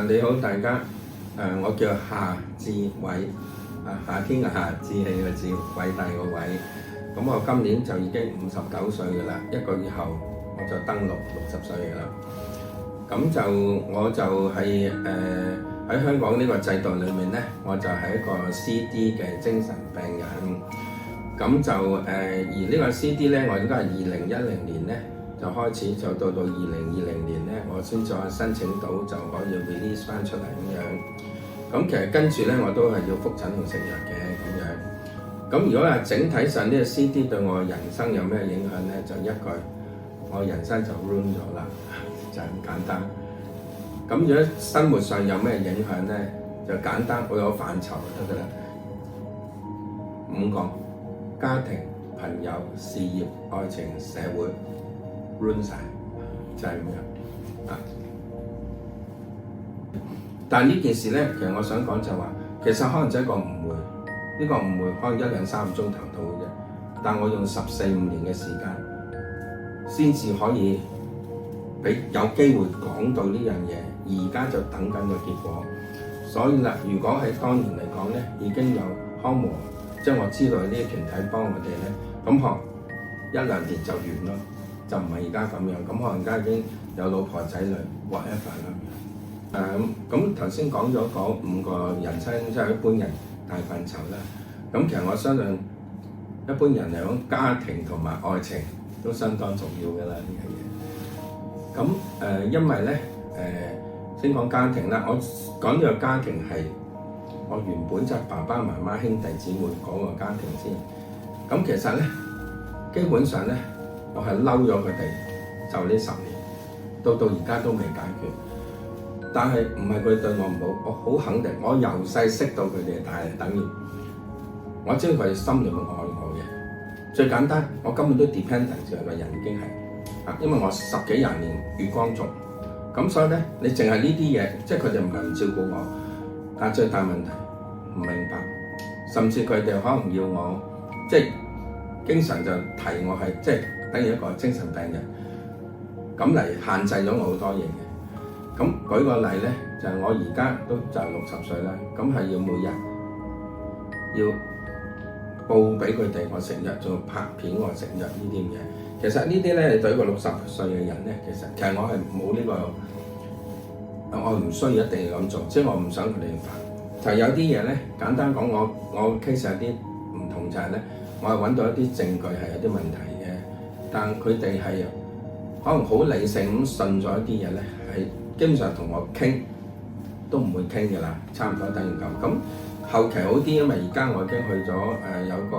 你好，大家。我叫夏志偉，夏天嘅夏，志氣嘅志，偉大嘅偉。咁我今年就已經59歲㗎啦，一個月後我就登陸60歲㗎啦。咁我就係喺香港呢個制度裏面咧，我就係一個 CD 嘅精神病人。咁就而呢個 CD 咧，我應該係2010年咧就開始，就到2020年咧，我先再申請到就可以 release 翻出嚟咁樣。咁其實跟住咧，我都係要覆診同食藥嘅咁樣。咁如果係整體上呢個 CD 對我人生有咩影響咧？就一句，我人生就 ruin 咗啦，就係咁簡單。咁如果生活上有咩影響咧？就簡單，我有範疇就得㗎啦。5個：家庭、朋友、事業、愛情、社會 ruin 晒，就係咁樣啊。但係呢件事咧，其實我想講就話，其實可能就係一個誤會。呢個誤會可能1、2、3個鐘頭到嘅啫。但我用14、15年嘅時間，先至可以俾有機會講到呢樣嘢。而家就等緊個結果。所以啦，如果喺當年嚟講咧，已經有康和，即係我知道呢啲團體幫我哋咧，咁可能1、2年就完咯，就唔係而家咁樣。咁可能而家已經有老婆仔女 whatever 啦。咁頭先講咗嗰5個人生，即係一般人大範疇啦。咁其實我相信一般人嚟講，家庭同埋愛情都相當重要㗎啦呢樣嘢。咁因為咧先講家庭啦，我講呢個家庭係我原本即係爸爸媽媽兄弟姊妹嗰個家庭先。咁其實咧，基本上咧，我係嬲咗佢哋就呢10年，到而家都未解決。但係唔係佢對我唔好，我好肯定，我由細識到佢哋，但係等於我知道佢哋心裏面愛我嘅。最簡單，我根本都 dependent 住個人已經係因為我10幾20年月光族，咁所以咧，你淨係呢啲嘢，即係佢哋唔係唔照顧我，但係最大問題唔明白，甚至佢哋可能要我，即係經常就提我係即係等於一個精神病人，咁嚟限制咗我好多嘢嘅。咁舉個例咧，就係我而家都就60歲啦，咁係要每日要報俾佢哋我食藥，仲要拍片我食藥呢啲嘢。其實呢啲咧，對一個60歲嘅人咧，其實我係冇呢個，我唔需要一定要咁做，即係我唔想佢哋煩。就有啲嘢咧，簡單講，我 case 有啲唔同就係咧，我係揾到一啲證據係有啲問題嘅，但佢哋係可能好理性咁信咗一啲嘢咧，係基本上同我傾都唔會傾嘅啦，差唔多等於咁。咁後期好啲，因為而家我已經去咗有個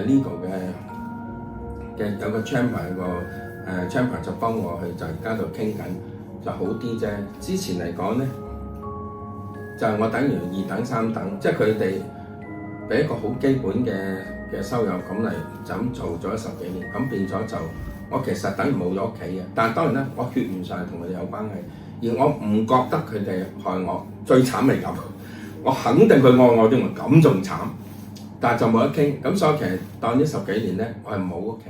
legal 嘅有個 chamber 個chamber 就幫我去，就而家度傾緊就好啲啫。之前嚟講咧，就係我等於2等3等，即係佢哋俾一個好基本嘅收入咁嚟就咁做咗10幾年，咁變咗就我其實等於冇咗屋企嘅。但係當然啦，我血緣上係同佢哋有關係。而我唔覺得佢哋害我，最慘係咁。我肯定佢愛我啲，我咁仲慘，但係就冇得傾。咁所以其實當呢10幾年咧，我係冇屋企。